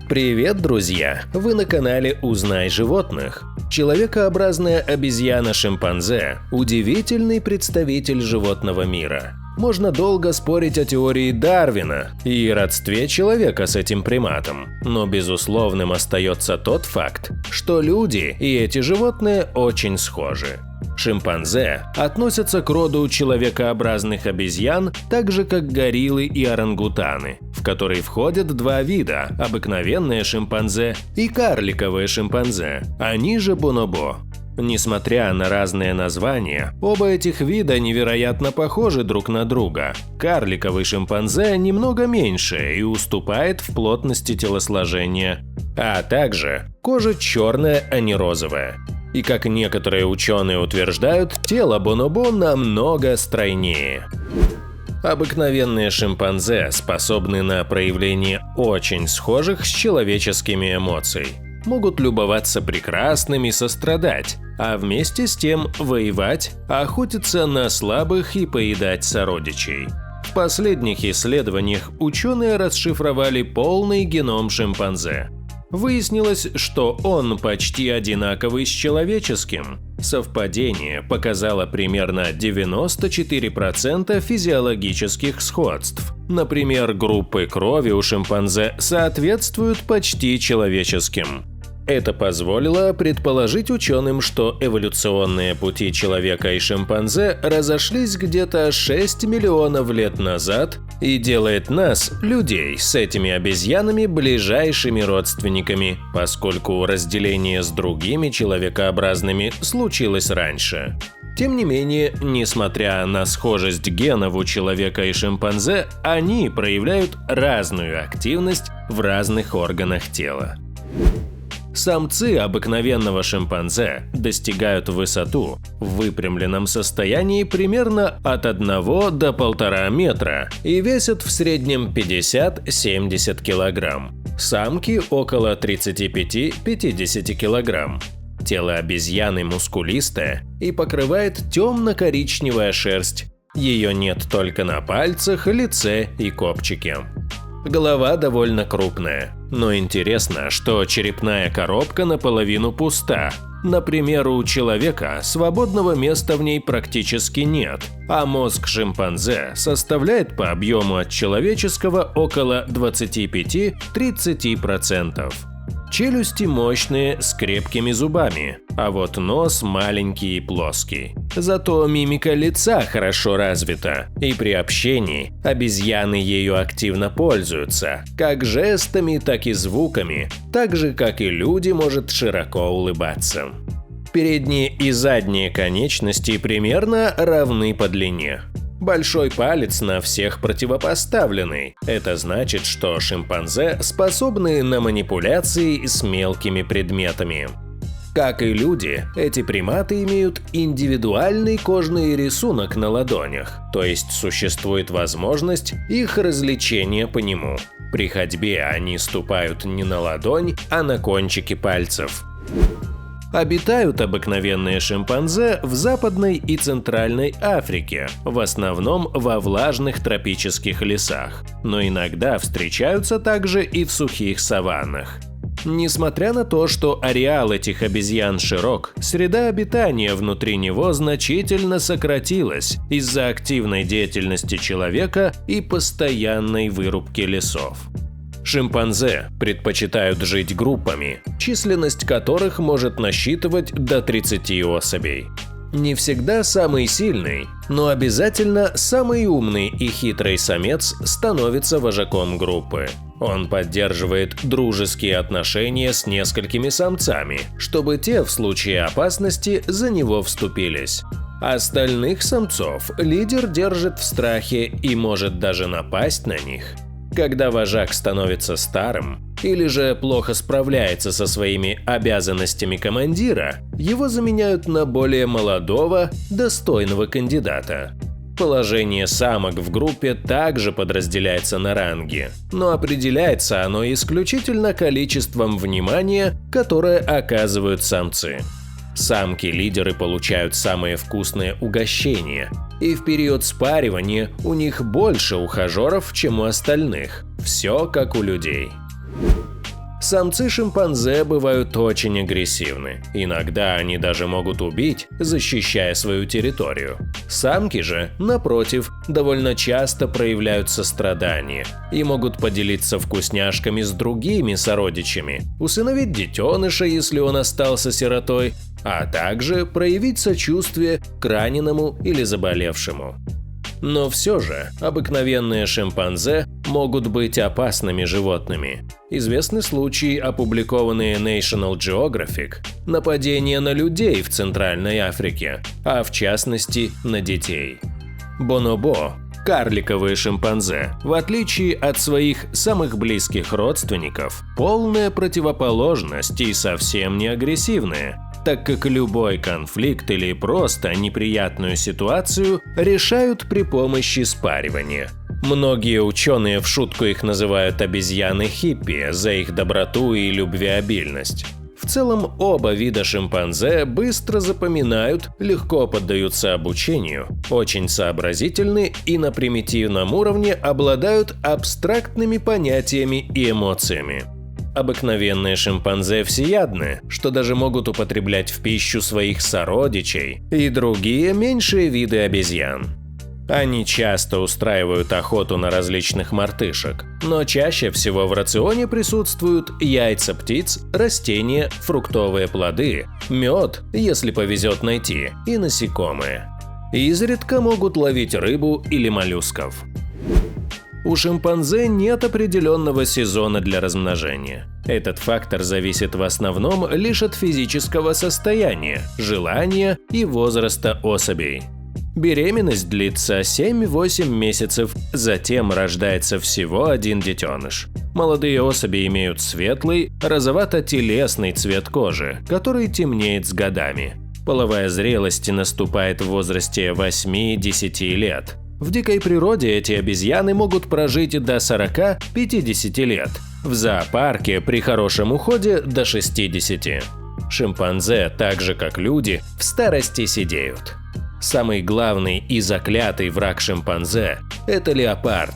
Привет, друзья! Вы на канале «Узнай животных». Человекообразная обезьяна-шимпанзе – удивительный представитель животного мира. Можно долго спорить о теории Дарвина и родстве человека с этим приматом, но безусловным остается тот факт, что люди и эти животные очень схожи. Шимпанзе относятся к роду человекообразных обезьян, так же как гориллы и орангутаны, в которые входят два вида – обыкновенные шимпанзе и карликовые шимпанзе, они же бонобо. Несмотря на разные названия, оба этих вида невероятно похожи друг на друга. Карликовый шимпанзе немного меньше и уступает в плотности телосложения, а также кожа черная, а не розовая. И как некоторые ученые утверждают, тело бонобо намного стройнее. Обыкновенные шимпанзе способны на проявление очень схожих с человеческими эмоций. Могут любоваться прекрасным и сострадать, а вместе с тем воевать, охотиться на слабых и поедать сородичей. В последних исследованиях ученые расшифровали полный геном шимпанзе. Выяснилось, что он почти одинаковый с человеческим. Совпадение показало примерно 94% физиологических сходств. Например, группы крови у шимпанзе соответствуют почти человеческим. Это позволило предположить ученым, что эволюционные пути человека и шимпанзе разошлись где-то 6 миллионов лет назад и делает нас, людей, с этими обезьянами ближайшими родственниками, поскольку разделение с другими человекообразными случилось раньше. Тем не менее, несмотря на схожесть генов у человека и шимпанзе, они проявляют разную активность в разных органах тела. Самцы обыкновенного шимпанзе достигают высоту в выпрямленном состоянии примерно от 1 до 1,5 метра и весят в среднем 50-70 кг. Самки около 35-50 кг. Тело обезьяны мускулистое и покрывает темно-коричневая шерсть. Ее нет только на пальцах, лице и копчике. Голова довольно крупная, но интересно, что черепная коробка наполовину пуста. Например, у человека свободного места в ней практически нет, а мозг шимпанзе составляет по объему от человеческого около 25-30%. Челюсти мощные, с крепкими зубами, а вот нос маленький и плоский. Зато мимика лица хорошо развита, и при общении обезьяны ею активно пользуются, как жестами, так и звуками, так же, как и люди, может широко улыбаться. Передние и задние конечности примерно равны по длине. Большой палец на всех противопоставленный. Это значит, что шимпанзе способны на манипуляции с мелкими предметами. Как и люди, эти приматы имеют индивидуальный кожный рисунок на ладонях, то есть существует возможность их различения по нему. При ходьбе они ступают не на ладонь, а на кончики пальцев. Обитают обыкновенные шимпанзе в Западной и Центральной Африке, в основном во влажных тропических лесах, но иногда встречаются также и в сухих саваннах. Несмотря на то, что ареал этих обезьян широк, среда обитания внутри него значительно сократилась из-за активной деятельности человека и постоянной вырубки лесов. Шимпанзе предпочитают жить группами, численность которых может насчитывать до 30 особей. Не всегда самый сильный, но обязательно самый умный и хитрый самец становится вожаком группы. Он поддерживает дружеские отношения с несколькими самцами, чтобы те в случае опасности за него вступились. Остальных самцов лидер держит в страхе и может даже напасть на них. Когда вожак становится старым или же плохо справляется со своими обязанностями командира, его заменяют на более молодого, достойного кандидата. Положение самок в группе также подразделяется на ранги, но определяется оно исключительно количеством внимания, которое оказывают самцы. Самки-лидеры получают самые вкусные угощения, и в период спаривания у них больше ухажеров, чем у остальных. Все как у людей. Самцы шимпанзе бывают очень агрессивны. Иногда они даже могут убить, защищая свою территорию. Самки же, напротив, довольно часто проявляют сострадание и могут поделиться вкусняшками с другими сородичами, усыновить детеныша, если он остался сиротой, а также проявить сочувствие к раненому или заболевшему. Но все же обыкновенные шимпанзе могут быть опасными животными. Известны случаи, опубликованные National Geographic, нападения на людей в Центральной Африке, а в частности на детей. Бонобо – карликовые шимпанзе, в отличие от своих самых близких родственников, полная противоположность и совсем не агрессивные, так как любой конфликт или просто неприятную ситуацию решают при помощи спаривания. Многие ученые в шутку их называют обезьяны-хиппи за их доброту и любвеобильность. В целом, оба вида шимпанзе быстро запоминают, легко поддаются обучению, очень сообразительны и на примитивном уровне обладают абстрактными понятиями и эмоциями. Обыкновенные шимпанзе всеядны, что даже могут употреблять в пищу своих сородичей и другие меньшие виды обезьян. Они часто устраивают охоту на различных мартышек, но чаще всего в рационе присутствуют яйца птиц, растения, фруктовые плоды, мед, если повезет найти, и насекомые. Изредка могут ловить рыбу или моллюсков. У шимпанзе нет определенного сезона для размножения. Этот фактор зависит в основном лишь от физического состояния, желания и возраста особей. Беременность длится 7-8 месяцев, затем рождается всего один детеныш. Молодые особи имеют светлый, розовато-телесный цвет кожи, который темнеет с годами. Половая зрелость наступает в возрасте 8-10 лет. В дикой природе эти обезьяны могут прожить до 40-50 лет, в зоопарке при хорошем уходе до 60. Шимпанзе, так же как люди, в старости седеют. Самый главный и заклятый враг шимпанзе – это леопард.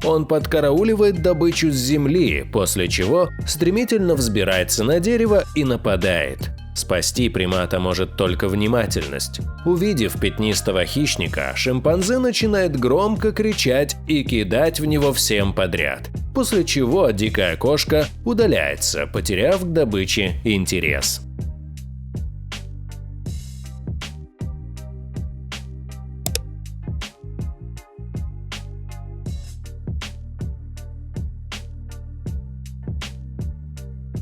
Он подкарауливает добычу с земли, после чего стремительно взбирается на дерево и нападает. Спасти примата может только внимательность. Увидев пятнистого хищника, шимпанзе начинает громко кричать и кидать в него всем подряд, после чего дикая кошка удаляется, потеряв к добыче интерес.